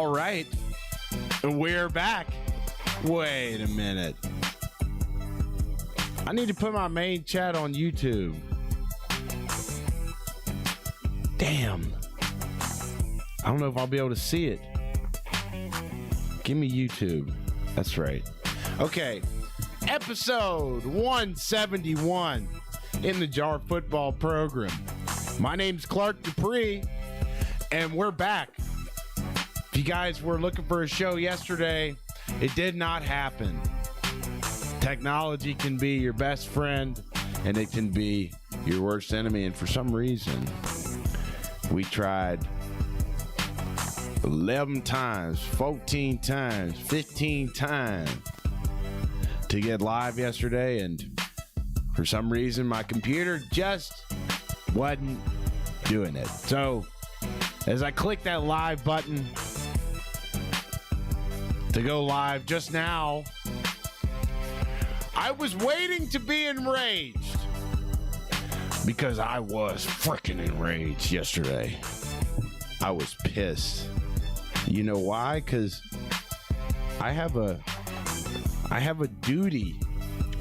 All right, we're back. Wait a minute. I need to put my main chat on YouTube. Damn. I don't know if I'll be able to see it. Give me YouTube. That's right. Okay. Episode 171 in the Jar Football program. My name's Clark Dupree, and we're back. If you guys were looking for a show yesterday, it did not happen. Technology can be your best friend, and it can be your worst enemy. And for some reason, we tried 11 times, 14 times, 15 times to get live yesterday, and for some reason, my computer just wasn't doing it. So, as I click that live button to go live just now, I was waiting to be enraged because I was freaking enraged yesterday. I was pissed. You know why? Because I have a duty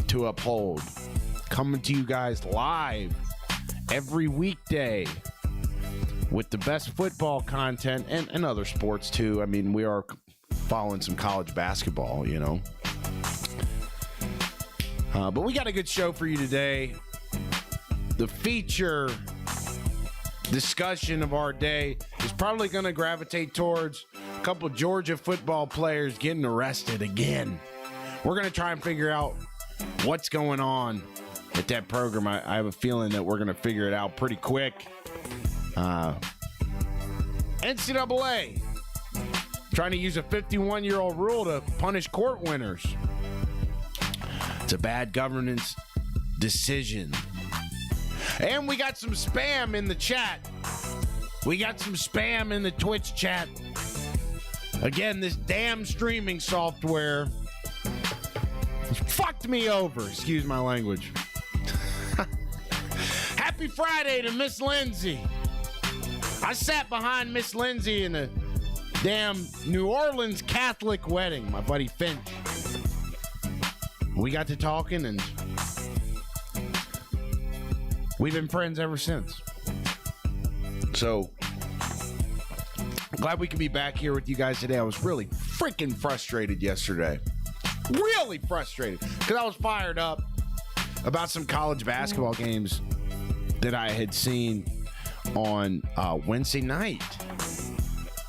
to uphold. Coming to you guys live every weekday with the best football content and other sports too. I mean, we are following some college basketball, you know. But we got a good show for you today. The feature discussion of our day is probably going to gravitate towards a couple Georgia football players getting arrested again. We're going to try and figure out what's going on at that program. I have a feeling that we're going to figure it out pretty quick. NCAA trying to use a 51-year-old rule to punish court winners. It's a bad governance decision. And we got some spam in the chat. We got some spam in the Twitch chat. Again, this damn streaming software fucked me over. Excuse my language. Happy Friday to Miss Lindsay. I sat behind Miss Lindsay in a damn New Orleans Catholic wedding, my buddy Finch. We got to talking, and we've been friends ever since. So, glad we can be back here with you guys today. I was really freaking frustrated yesterday. Really frustrated. Because I was fired up about some college basketball games that I had seen on Wednesday night.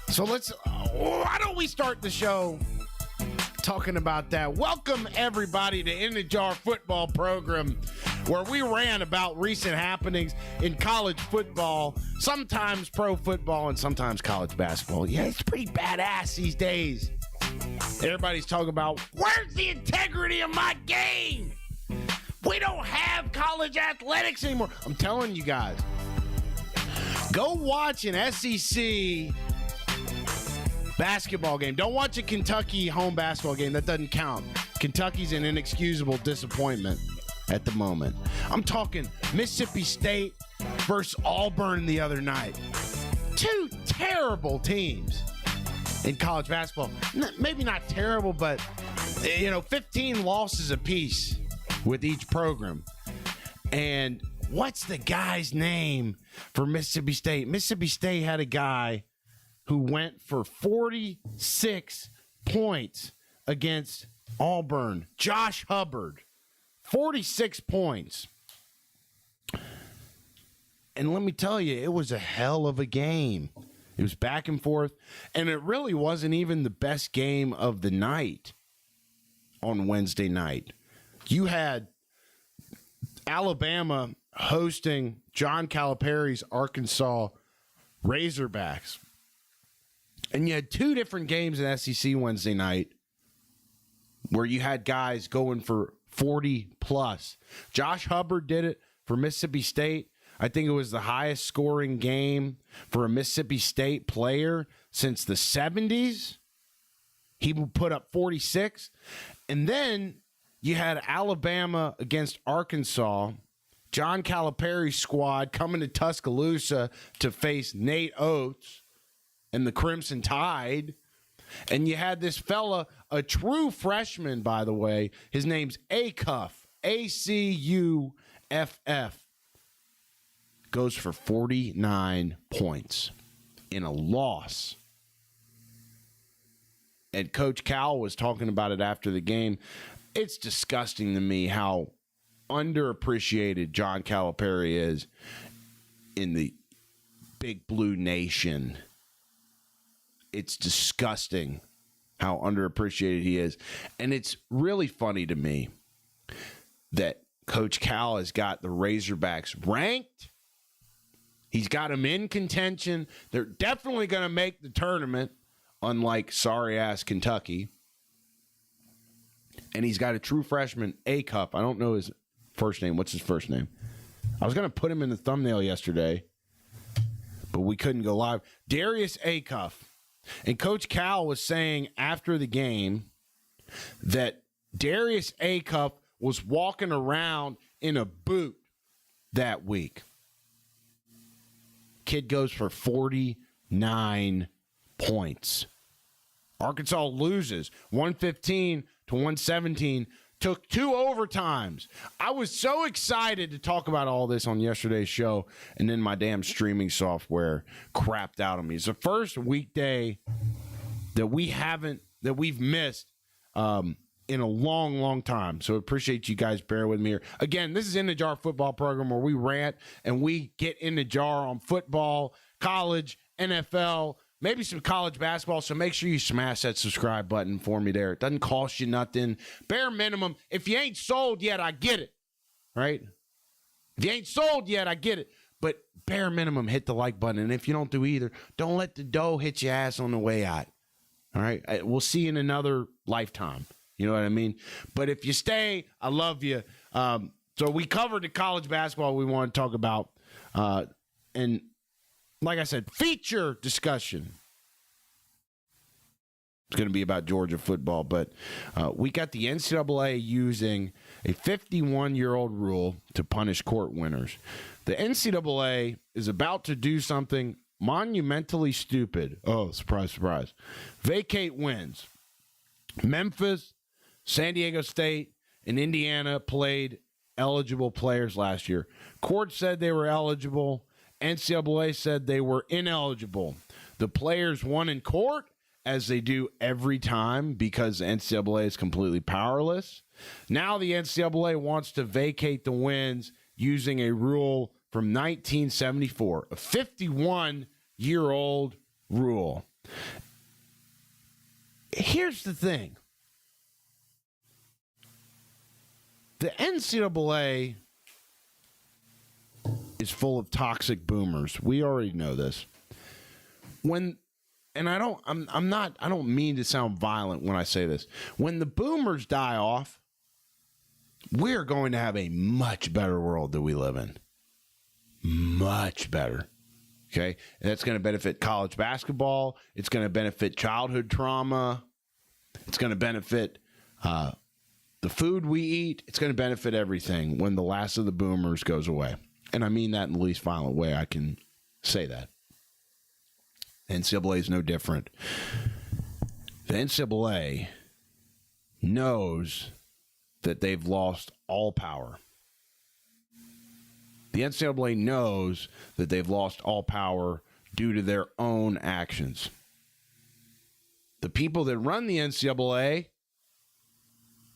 So why don't we start the show talking about that? Welcome everybody to In the Jar Football program, where we ran about recent happenings in college football, sometimes pro football and sometimes college basketball. Yeah, it's pretty badass these days. Everybody's talking about, where's the integrity of my game? We don't have college athletics anymore. I'm telling you guys, go watch an SEC basketball game. Don't watch a Kentucky home basketball game. That doesn't count. Kentucky's an inexcusable disappointment at the moment. I'm talking Mississippi State versus Auburn the other night. Two terrible teams in college basketball. Maybe not terrible, but 15 losses apiece with each program. And what's the guy's name for Mississippi State? Mississippi State had a guy who went for 46 points against Auburn. Josh Hubbard. 46 points. And let me tell you, it was a hell of a game. It was back and forth, and it really wasn't even the best game of the night on Wednesday night. You had Alabama hosting John Calipari's Arkansas Razorbacks. And you had two different games in SEC Wednesday night where you had guys going for 40 plus. Josh Hubbard did it for Mississippi State. I think it was the highest scoring game for a Mississippi State player since the 70s. He put up 46. And then you had Alabama against Arkansas. John Calipari's squad coming to Tuscaloosa to face Nate Oates and the Crimson Tide. And you had this fella, a true freshman, by the way. His name's Acuff, Acuff, goes for 49 points in a loss. And Coach Cal was talking about it after the game. It's disgusting to me how underappreciated John Calipari is in the Big Blue Nation. It's disgusting how underappreciated he is. And it's really funny to me that Coach Cal has got the Razorbacks ranked. He's got them in contention. They're definitely going to make the tournament, unlike sorry-ass Kentucky. And he's got a true freshman, Acuff. I don't know his first name. What's his first name? I was going to put him in the thumbnail yesterday, but we couldn't go live. Darius Acuff. And Coach Cal was saying after the game that Darius Acuff was walking around in a boot that week. Kid goes for 49 points. Arkansas loses 115 to 117. Took 2 overtimes. I was so excited to talk about all this on yesterday's show, and then my damn streaming software crapped out on me. It's the first weekday that we've missed in a long, long time. So appreciate you guys bearing with me here. Again, this is In the Jar football program where we rant and we get in the jar on football, college, NFL, maybe some college basketball, so make sure you smash that subscribe button for me there. It doesn't cost you nothing. Bare minimum. If you ain't sold yet, I get it, right? If you ain't sold yet, I get it. But bare minimum, hit the like button. And if you don't do either, don't let the dough hit your ass on the way out, all right? We'll see you in another lifetime. You know what I mean? But if you stay, I love you. So we covered the college basketball we want to talk about. And like I said, feature discussion. It's going to be about Georgia football, but we got the NCAA using a 51-year-old rule to punish court winners. The NCAA is about to do something monumentally stupid. Oh, surprise, surprise. Vacate wins. Memphis, San Diego State, and Indiana played eligible players last year. Court said they were eligible. NCAA said they were ineligible. The players won in court, as they do every time, because the NCAA is completely powerless. Now the NCAA wants to vacate the wins using a rule from 1974, a 51-year-old rule. Here's the thing. The NCAA is full of toxic boomers. We already know this. I don't mean to sound violent when I say this. When the boomers die off, we're going to have a much better world that we live in. Much better. Okay? And that's going to benefit college basketball. It's going to benefit childhood trauma. It's going to benefit the food we eat. It's going to benefit everything when the last of the boomers goes away. And I mean that in the least violent way I can say that. NCAA is no different. The NCAA knows that they've lost all power. The NCAA knows that they've lost all power due to their own actions. The people that run the NCAA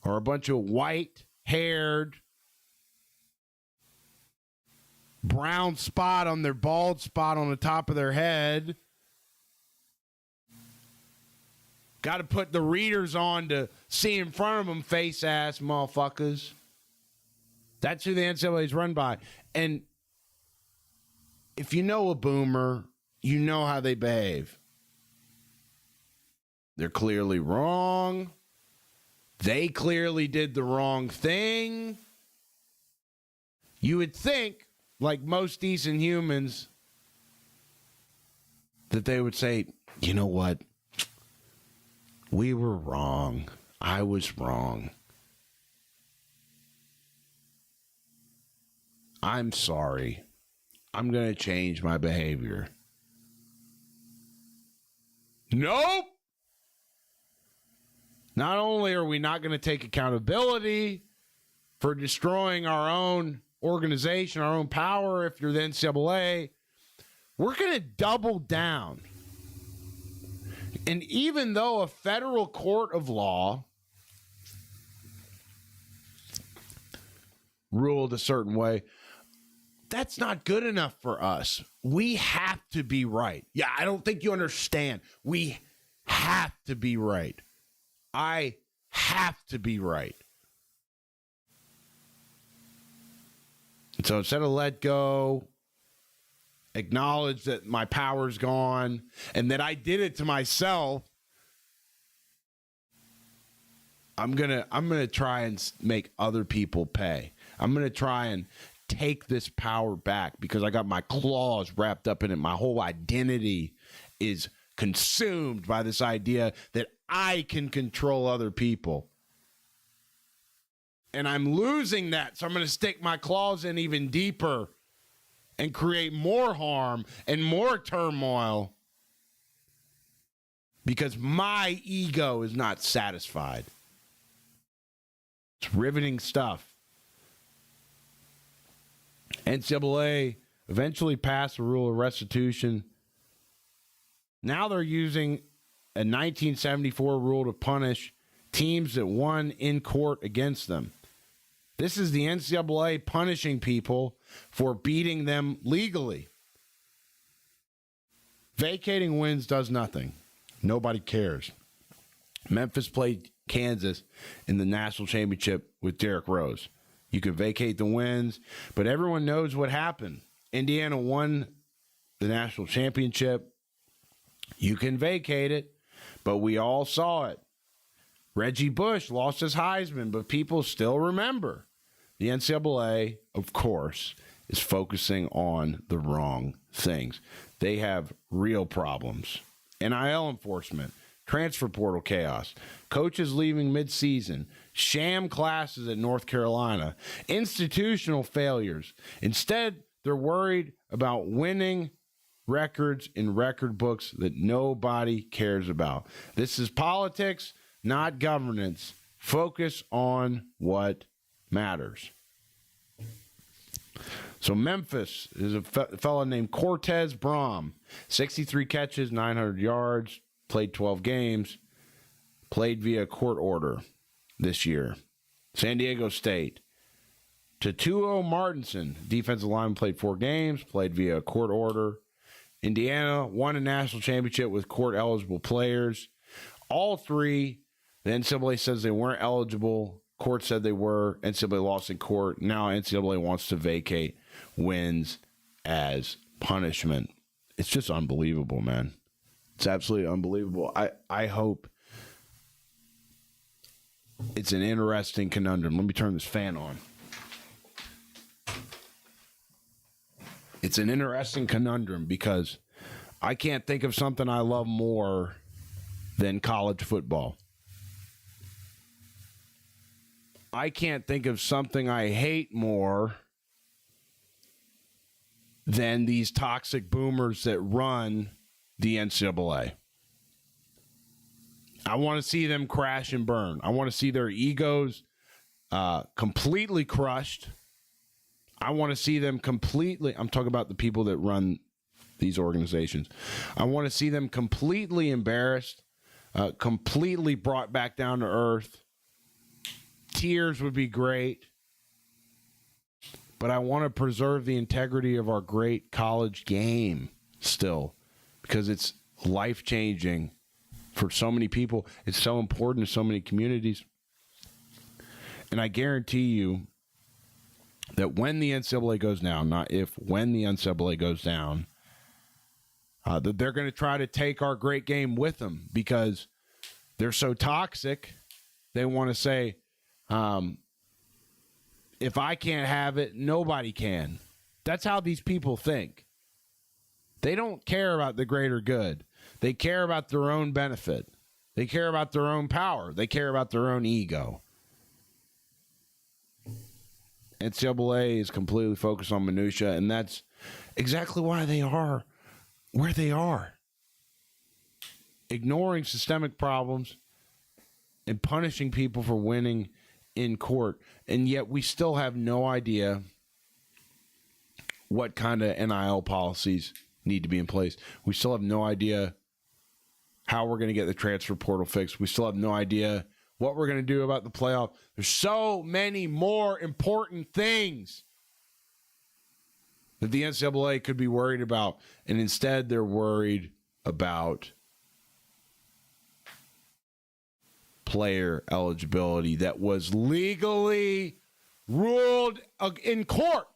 are a bunch of white-haired, brown spot on their bald spot on the top of their head. Got to put the readers on to see in front of them, face-ass motherfuckers. That's who the NCAA is run by. And if you know a boomer, you know how they behave. They're clearly wrong. They clearly did the wrong thing. You would think, like most decent humans, that they would say, you know what? We were wrong. I was wrong. I'm sorry. I'm going to change my behavior. Nope. Not only are we not going to take accountability for destroying our own organization, our own power, if you're the NCAA, we're going to double down. And even though a federal court of law ruled a certain way, that's not good enough for us. We have to be right. Yeah, I don't think you understand. We have to be right. I have to be right. And so instead of let go, acknowledge that my power's gone and that I did it to myself, I'm gonna try and make other people pay. I'm gonna try and take this power back because I got my claws wrapped up in it. My whole identity is consumed by this idea that I can control other people. And I'm losing that, so I'm going to stick my claws in even deeper and create more harm and more turmoil because my ego is not satisfied. It's riveting stuff. NCAA eventually passed the rule of restitution. Now they're using a 1974 rule to punish teams that won in court against them. This is the NCAA punishing people for beating them legally. Vacating wins does nothing. Nobody cares. Memphis played Kansas in the national championship with Derrick Rose. You can vacate the wins, but everyone knows what happened. Indiana won the national championship. You can vacate it, but we all saw it. Reggie Bush lost his Heisman, but people still remember. The NCAA, of course, is focusing on the wrong things. They have real problems. NIL enforcement, transfer portal chaos, coaches leaving midseason, sham classes at North Carolina, institutional failures. Instead, they're worried about winning records in record books that nobody cares about. This is politics, not governance. Focus on what matters. So Memphis is a fellow named Cortez Braum, 63 catches, 900 yards, played 12 games, played via court order this year. San Diego State. Tatuo Martinson, defensive lineman, played 4 games, played via court order. Indiana won a national championship with court-eligible players. All three, the NCAA says they weren't eligible. Court said they were. NCAA lost in court. Now NCAA wants to vacate wins as punishment. It's just unbelievable, man. It's absolutely unbelievable. I hope it's an interesting conundrum. Let me turn this fan on. It's an interesting conundrum because I can't think of something I love more than college football. I can't think of something I hate more than these toxic boomers that run the NCAA. I want to see them crash and burn. I want to see their egos completely crushed. I want to see them completely, I'm talking about the people that run these organizations. I want to see them completely embarrassed, completely brought back down to earth. Tears would be great. But I want to preserve the integrity of our great college game still because it's life-changing for so many people. It's so important to so many communities. And I guarantee you that when the NCAA goes down, not if, when the NCAA goes down, that they're going to try to take our great game with them because they're so toxic. They want to say, if I can't have it, nobody can. That's how these people think. They don't care about the greater good. They care about their own benefit. They care about their own power. They care about their own ego. NCAA is completely focused on minutia, and that's exactly why they are where they are. Ignoring systemic problems and punishing people for winning in court. And yet we still have no idea what kind of NIL policies need to be in place. We still have no idea how we're going to get the transfer portal fixed. We still have no idea what we're going to do about the playoff. There's so many more important things that the NCAA could be worried about. And instead, they're worried about player eligibility that was legally ruled in court.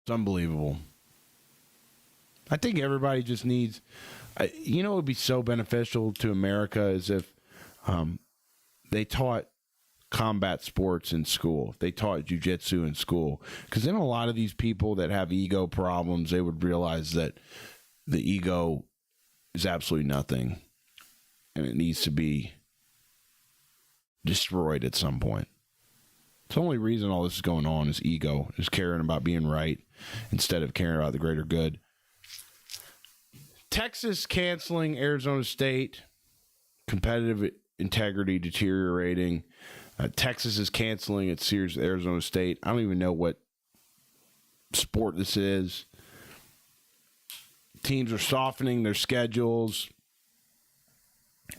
It's unbelievable. I think everybody just needs, it would be so beneficial to America as if they taught combat sports in school. They taught jiu-jitsu in school. Because then a lot of these people that have ego problems, they would realize that the ego is absolutely nothing. And it needs to be destroyed at some point. It's the only reason all this is going on is ego, is caring about being right instead of caring about the greater good. Texas canceling Arizona State, competitive integrity deteriorating. Texas is canceling its series with Arizona State. I don't even know what sport this is. Teams are softening their schedules.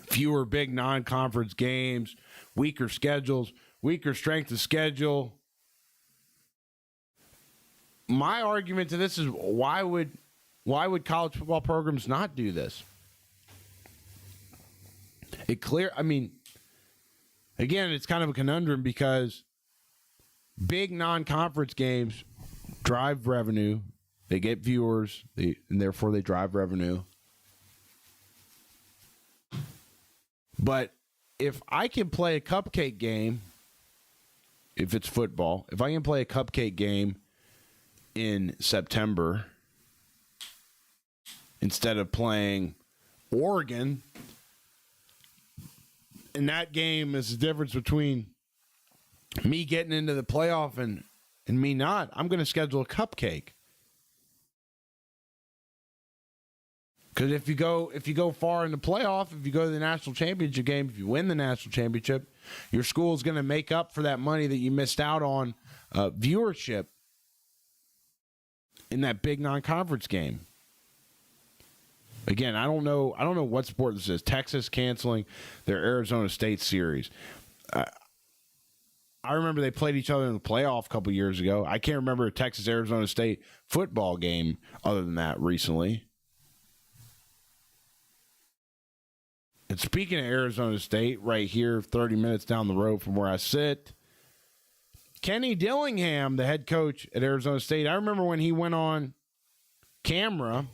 Fewer big non-conference games, weaker schedules, weaker strength of schedule. My argument to this is why would college football programs not do this? Again, it's kind of a conundrum because big non-conference games drive revenue. They get viewers, and therefore they drive revenue. But if I can play a cupcake game, if it's football, if I can play a cupcake game in September instead of playing Oregon, and that game is the difference between me getting into the playoff and me not, I'm going to schedule a cupcake. Because if you go far in the playoff, if you go to the national championship game, if you win the national championship, your school is going to make up for that money that you missed out on viewership in that big non-conference game. Again, I don't know what sport this is. Texas canceling their Arizona State series. I remember they played each other in the playoff a couple years ago. I can't remember a Texas-Arizona State football game other than that recently. And speaking of Arizona State, right here, 30 minutes down the road from where I sit, Kenny Dillingham, the head coach at Arizona State, I remember when he went on camera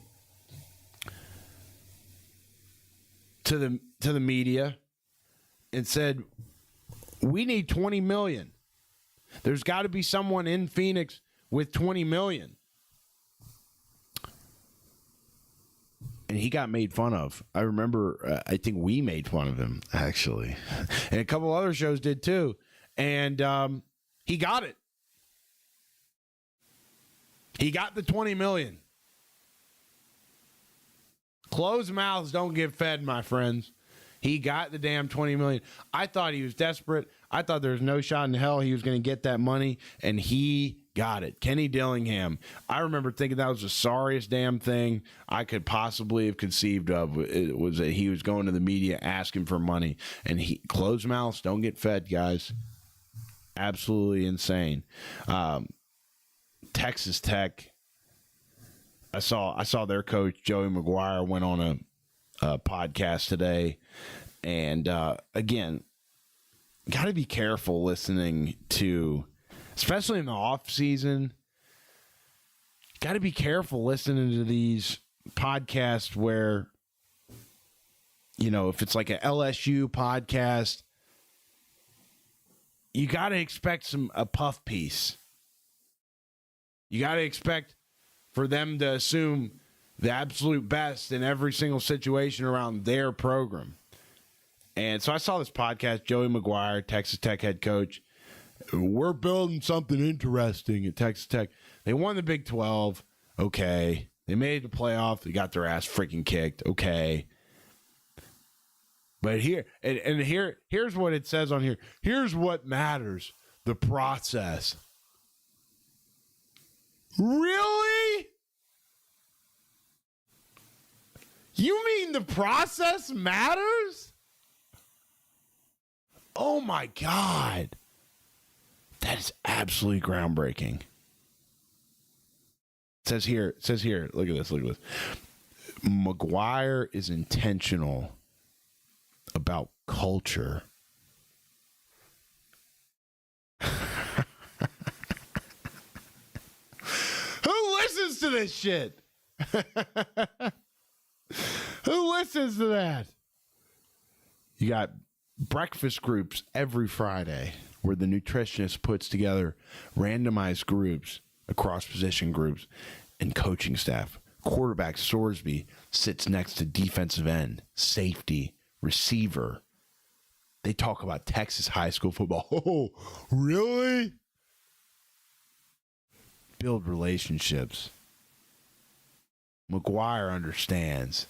to the media and said, "We need $20 million. There's got to be someone in Phoenix with $20 million." And he got made fun of. I remember, I think we made fun of him, actually. And a couple other shows did too. And he got it. He got the $20 million. Closed mouths don't get fed, my friends. He got the damn $20 million. I thought he was desperate. I thought there was no shot in hell he was going to get that money, and he got it. Kenny Dillingham. I remember thinking that was the sorriest damn thing I could possibly have conceived of. It was that he was going to the media asking for money, and closed mouths don't get fed, guys. Absolutely insane. Texas Tech. I saw their coach Joey McGuire went on a podcast today, and again, got to be careful listening to, especially in the off season. Got to be careful listening to these podcasts where, if it's like a LSU podcast, you got to expect a puff piece. You got to expect for them to assume the absolute best in every single situation around their program. And so I saw this podcast, Joey McGuire, Texas Tech head coach. We're building something interesting at Texas Tech. They won the Big 12. Okay. They made the playoff. They got their ass freaking kicked. Okay. But here's what it says on here. Here's what matters: the process. Really? You mean the process matters? Oh my God. That is absolutely groundbreaking. It says here, look at this. McGuire is intentional about culture. Who listens to this shit? Who listens to that? You got breakfast groups every Friday where the nutritionist puts together randomized groups across position groups and coaching staff. Quarterback Sorsby sits next to defensive end, safety, receiver. They talk about Texas high school football. Oh, really? Build relationships. McGuire understands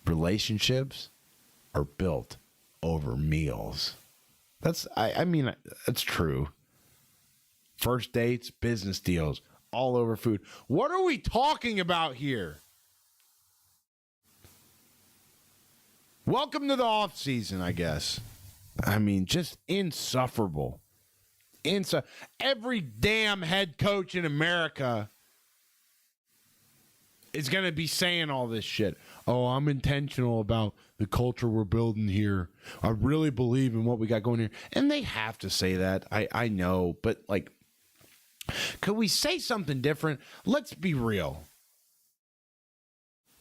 relationships are built over meals. That's true. First dates, business deals, all over food. What are we talking about here? Welcome to the off season, I guess. I mean, just insufferable. Every damn head coach in America is going to be saying all this shit. Oh, I'm intentional about the culture we're building here. I really believe in what we got going here. And they have to say that. I know. But, like, could we say something different? Let's be real.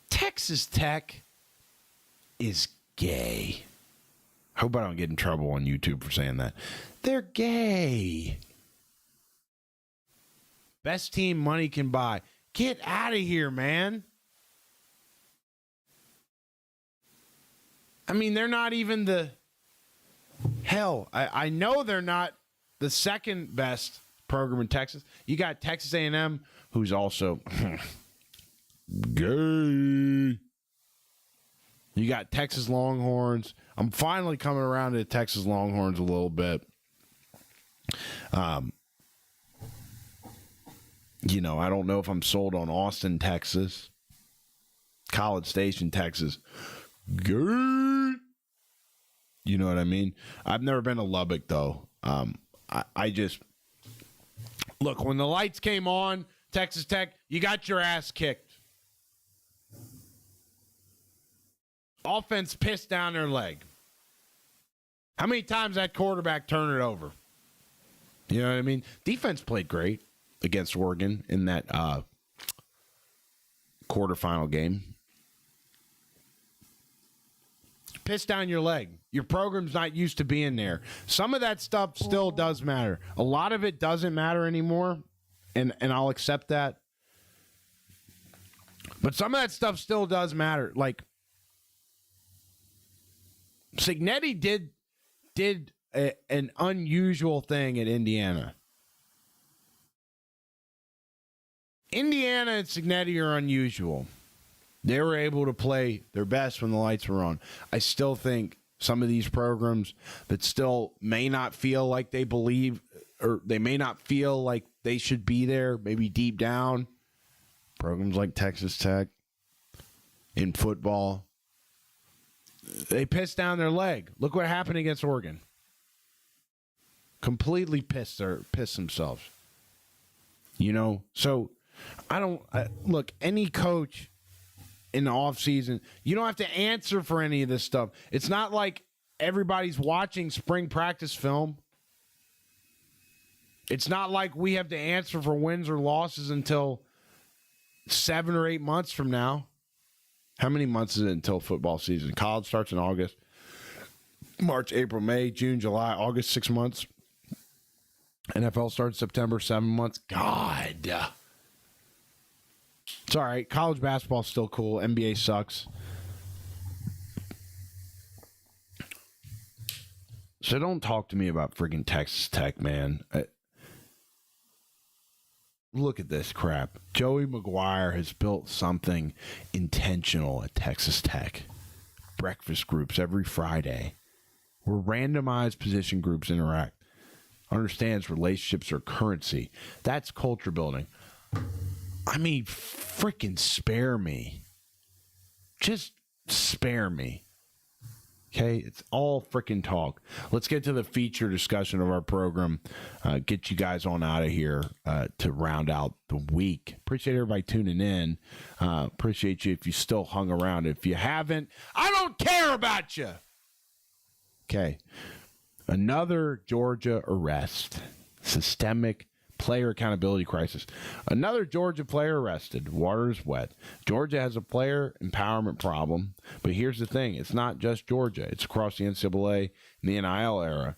Texas Tech is gay. I hope I don't get in trouble on YouTube for saying that. They're gay. Best team money can buy. Get out of here, man. I mean, they're not even the... Hell, I know they're not the second best program in Texas. You got Texas A&M, who's also gay. You got Texas Longhorns. I'm finally coming around to Texas Longhorns a little bit. I don't know if I'm sold on Austin, Texas. College Station, Texas. Gay. You know what I mean? I've never been to Lubbock, though. I just... Look, when the lights came on, Texas Tech, you got your ass kicked. Offense pissed down their leg. How many times that quarterback turned it over? You know what I mean? Defense played great against Oregon in that quarterfinal game. Piss down your leg. Your program's not used to being there. Some of that stuff still does matter. A lot of it doesn't matter anymore, and I'll accept that. But some of that stuff still does matter. Like, Cignetti did an unusual thing at Indiana. Indiana and Cignetti are unusual. They were able to play their best when the lights were on. I still think some of these programs that still may not feel like they believe, or they may not feel like they should be there, maybe deep down, programs like Texas Tech in football, they pissed down their leg. Look what happened against Oregon. Completely pissed themselves. So look, any coach in the offseason, you don't have to answer for any of this stuff. It's not like everybody's watching spring practice film. It's not like we have to answer for wins or losses until 7 or 8 months from now. How many months is it until football season? College starts in August. March, April, May, June, July, August, 6 months. NFL starts September, 7 months. God. It's all right. College basketball's still cool. NBA sucks. So don't talk to me about freaking Texas Tech, man. Look at this crap. Joey McGuire has built something intentional at Texas Tech. breakfast groups every Friday where randomized position groups interact. Understands relationships are currency. That's culture building. I mean, freaking spare me. Just spare me. Okay, it's all freaking talk. Let's get to the feature discussion of our program. Get you guys on out of here to round out the week. Appreciate everybody tuning in. Appreciate you if you still hung around. If you haven't, I don't care about you. Okay, another Georgia arrest. Systemic player accountability crisis. Another Georgia player arrested. Water is wet. Georgia has a player empowerment problem. But here's the thing. It's not just Georgia. It's across the NCAA and the NIL era.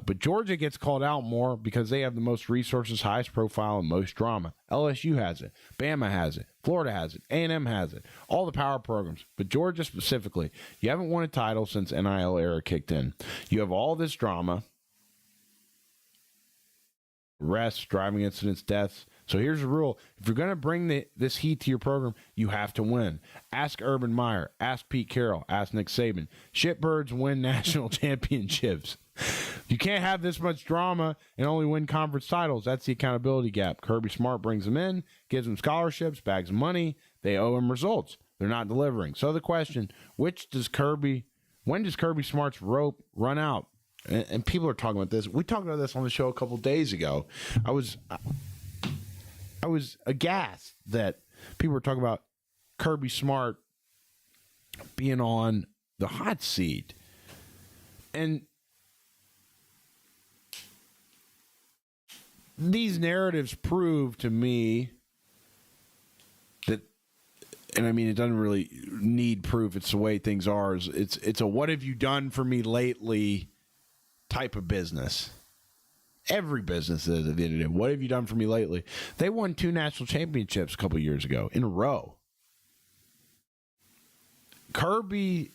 But Georgia gets called out more because they have the most resources, highest profile, and most drama. LSU has it. Bama has it. Florida has it. A&M has it. All the power programs. But Georgia specifically, you haven't won a title since NIL era kicked in. You have all this drama. Arrests, driving incidents, deaths. So here's the rule. If you're going to bring this heat to your program, you have to win. Ask Urban Meyer. Ask Pete Carroll. Ask Nick Saban. Shitbirds win national championships. You can't have this much drama and only win conference titles. That's the accountability gap. Kirby Smart brings them in, gives them scholarships, bags of money. They owe him results. They're not delivering. So the question, when does Kirby Smart's rope run out? And people are talking about this. We talked about this on the show a couple days ago. I was aghast that people were talking about Kirby Smart being on the hot seat. And these narratives prove to me that, and I mean, it doesn't really need proof. It's the way things are. It's a what have you done for me lately type of business. Every business is at the end of the day. What have you done for me lately? They won 2 national championships a couple years ago in a row. Kirby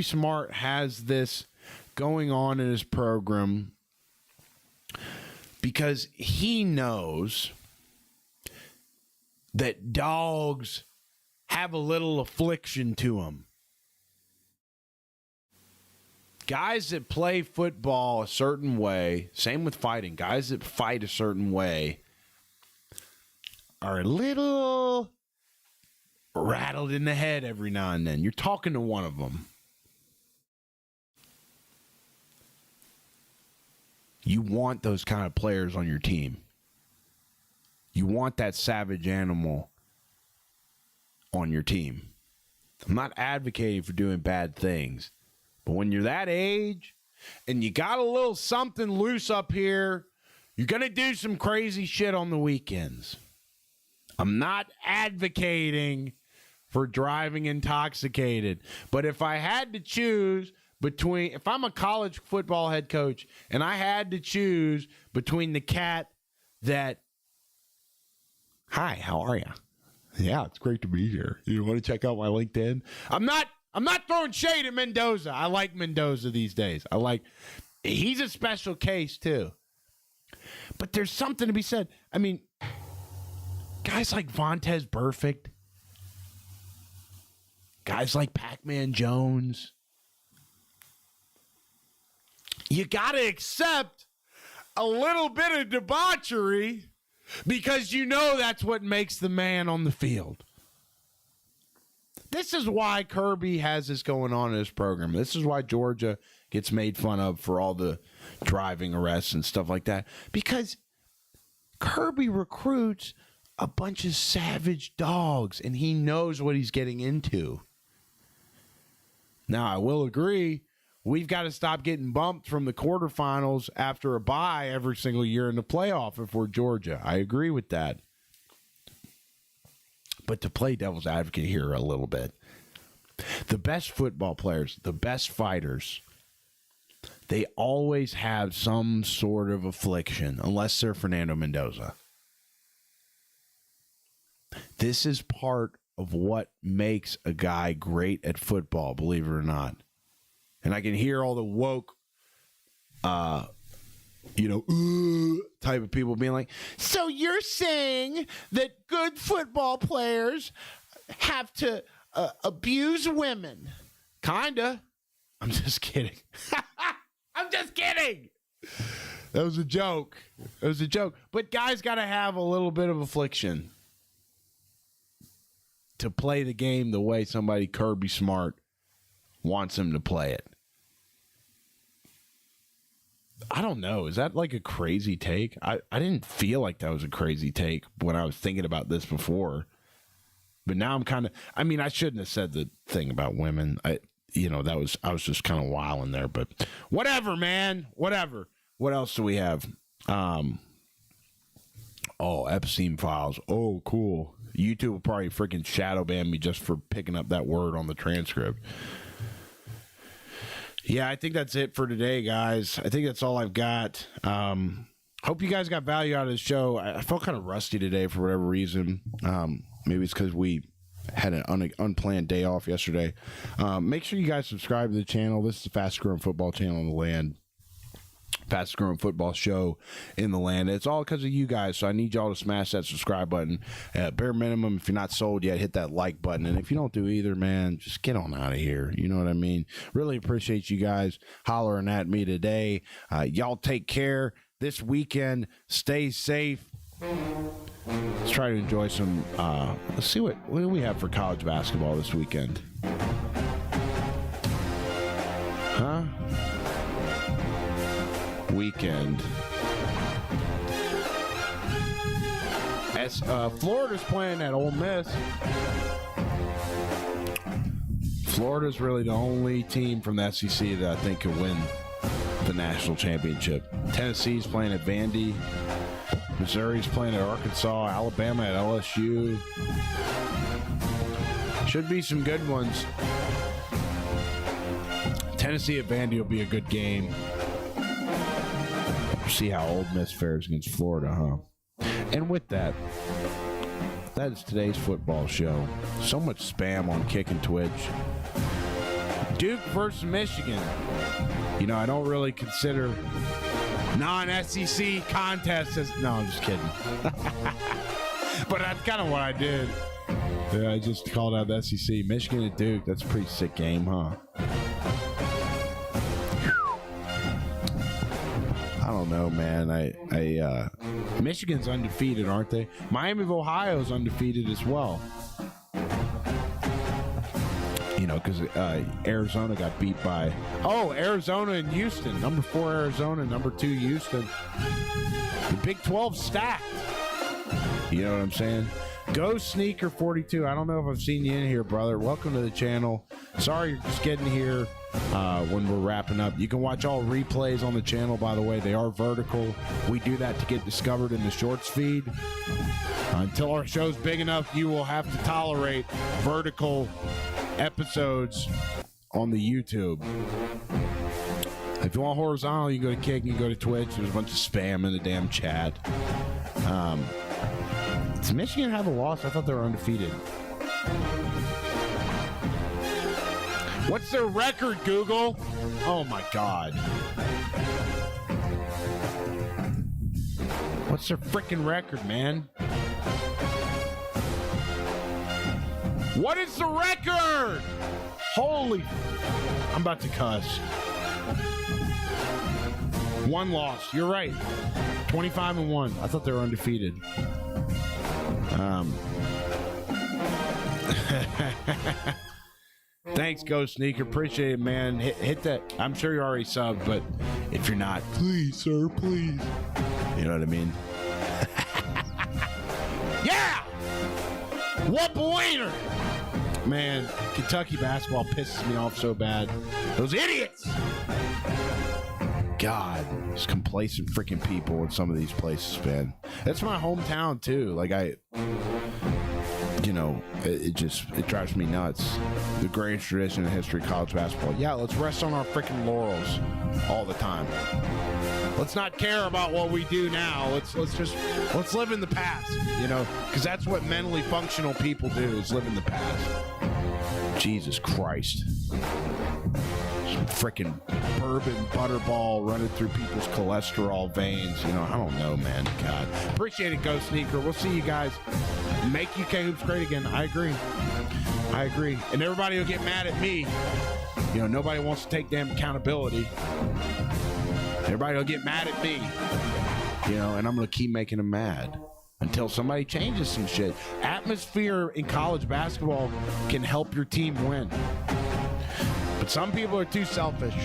Smart has this going on in his program because he knows that dogs have a little affliction to them. Guys that play football a certain way, same with fighting, guys that fight a certain way are a little rattled in the head every now and then. You're talking to one of them. You want those kind of players on your team. You want that savage animal on your team. I'm not advocating for doing bad things. But when you're that age and you got a little something loose up here, you're going to do some crazy shit on the weekends. I'm not advocating for driving intoxicated. But if I had to choose between, if I'm a college football head coach and I had to choose between the cat that, hi, how are you? Yeah, it's great to be here. You want to check out my LinkedIn? I'm not throwing shade at Mendoza. I like Mendoza these days. He's a special case too. But there's something to be said. I mean, guys like Vontez Burfict, guys like Pac-Man Jones, you got to accept a little bit of debauchery because you know that's what makes the man on the field. This is why Kirby has this going on in his program. This is why Georgia gets made fun of for all the driving arrests and stuff like that. Because Kirby recruits a bunch of savage dogs, and he knows what he's getting into. Now, I will agree, we've got to stop getting bumped from the quarterfinals after a bye every single year in the playoff if we're Georgia. I agree with that. But to play devil's advocate here a little bit, the best football players, the best fighters, they always have some sort of affliction, unless they're Fernando Mendoza. This is part of what makes a guy great at football, believe it or not. And I can hear all the woke, type of people being like, so you're saying that good football players have to abuse women? Kinda. I'm just kidding. I'm just kidding. That was a joke. It was a joke. But guys got to have a little bit of affliction to play the game the way somebody Kirby Smart wants them to play it. I don't know. Is that like a crazy take? I didn't feel like that was a crazy take when I was thinking about this before. But now I'm kind of, I mean, I shouldn't have said the thing about women. I was just kind of wilding there, but whatever, man, whatever. What else do we have? Epstein files. Oh, cool. YouTube will probably freaking shadow ban me just for picking up that word on the transcript. Yeah, I think that's it for today, guys. I think that's all I've got. Hope you guys got value out of the show. I felt kind of rusty today for whatever reason. Maybe it's because we had an unplanned day off yesterday. Make sure you guys subscribe to the channel. This is the fastest growing football channel in the land. Fastest growing football show in the land. It's all because of you guys, so I need y'all to smash that subscribe button. Bare minimum, if you're not sold yet, hit that like button. And if you don't do either, man, just get on out of here. You know what I mean? Really appreciate you guys hollering at me today. Y'all take care this weekend. Stay safe. Let's try to enjoy some. Let's see what do we have for college basketball this weekend. Huh? Weekend. As Florida's playing at Ole Miss. Florida's really the only team from the SEC that I think could win the national championship. Tennessee's playing at Vandy. Missouri's playing at Arkansas. Alabama at LSU. Should be some good ones. Tennessee at Vandy will be a good game. See how Ole Miss fares against Florida, huh? And with that, that is today's football show. So much spam on Kick and Twitch. Duke versus Michigan. You know, I don't really consider non-SEC contests as... No, I'm just kidding. But that's kind of what I did. Yeah, I just called out the SEC. Michigan and Duke, that's a pretty sick game, huh? I don't know, man. Michigan's undefeated, aren't they? Miami of Ohio is undefeated as well. You know, because Arizona got beat by... Oh, Arizona and Houston. Number 4 Arizona, number 2 Houston. The Big 12 stacked. You know what I'm saying? Go Sneaker 42. I don't know if I've seen you in here, brother. Welcome to the channel. Sorry you're just getting here when we're wrapping up. You can watch all replays on the channel, by the way. They are vertical. We do that to get discovered in the shorts feed. Until our show's big enough, you will have to tolerate vertical episodes on the YouTube. If you want horizontal, you can go to Kick, you can go to Twitch. There's a bunch of spam in the damn chat. Does Michigan have a loss? I thought they were undefeated. What's their record, Google? Oh my God. What's their freaking record, man? What is the record? Holy... I'm about to cuss. 1 loss. You're right. 25-1. I thought they were undefeated. Thanks, Go Sneaker. Appreciate it, man. Hit that. I'm sure you're already subbed, but if you're not, please, sir, please. You know what I mean? Yeah! What wiener! Man, Kentucky basketball pisses me off so bad. Those idiots! God, these complacent freaking people in some of these places, man. That's my hometown, too. Like, it drives me nuts. The greatest tradition in history of college basketball. Yeah, let's rest on our freaking laurels all the time. Let's not care about what we do now. Let's live in the past, you know, because that's what mentally functional people do, is live in the past. Jesus Christ. Some freaking bourbon butterball running through people's cholesterol veins. You know, I don't know, man. God. Appreciate it, Go Sneaker. We'll see you guys. Make UK Hoops great again. I agree. And everybody will get mad at me Nobody wants to take damn accountability. Everybody will get mad at me. And I'm going to keep making them mad until somebody changes some shit. Atmosphere in college basketball can help your team win. But some people are too selfish.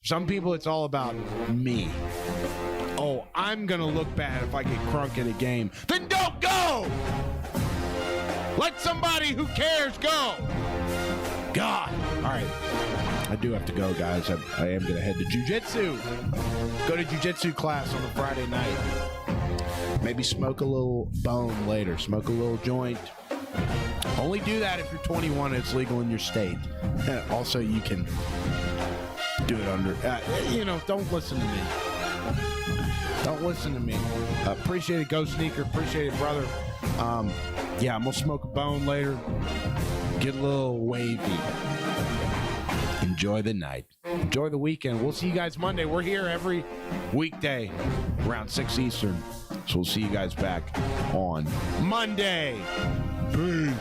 Some people, it's all about me. Oh, I'm going to look bad if I get crunk in a game. Then don't go! Let somebody who cares go! God. All right. I do have to go, guys. I am going to head to jiu-jitsu. Go to jiu-jitsu class on a Friday night. Maybe smoke a little bone later. Smoke a little joint. Only do that if you're 21 and it's legal in your state. Also, you can do it under... don't listen to me. Don't listen to me. Appreciate it, Go Sneaker. Appreciate it, brother. I'm going to smoke a bone later. Get a little wavy. Enjoy the night. Enjoy the weekend. We'll see you guys Monday. We're here every weekday around 6 Eastern. So we'll see you guys back on Monday. Peace.